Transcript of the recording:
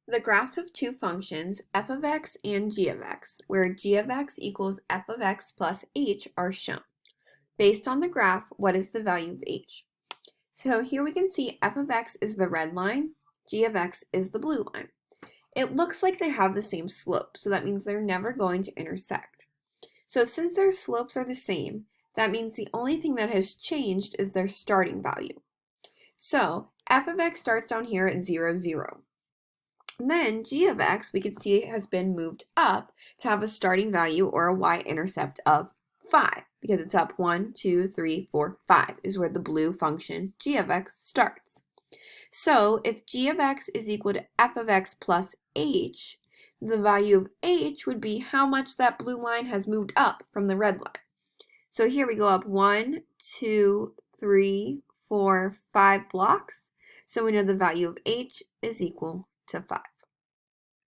The graphs of two functions, f of x and g of x, where g of x equals f of x plus h are shown. Based on the graph, what is the value of h? So here we can see f of x is the red line, g of x is the blue line. It looks like they have the same slope, so that means they're never going to intersect. So since their slopes are the same, that means the only thing that has changed is their starting value. So f of x starts down here at 0, 0. And then g of x, we can see has been moved up to have a starting value or a y-intercept of 5, because it's up 1, 2, 3, 4, 5 is where the blue function g of x starts. So if g of x is equal to f of x plus h, the value of h would be how much that blue line has moved up from the red line. So here we go up 1, 2, 3, 4, 5 blocks. So we know the value of h is equal to 5.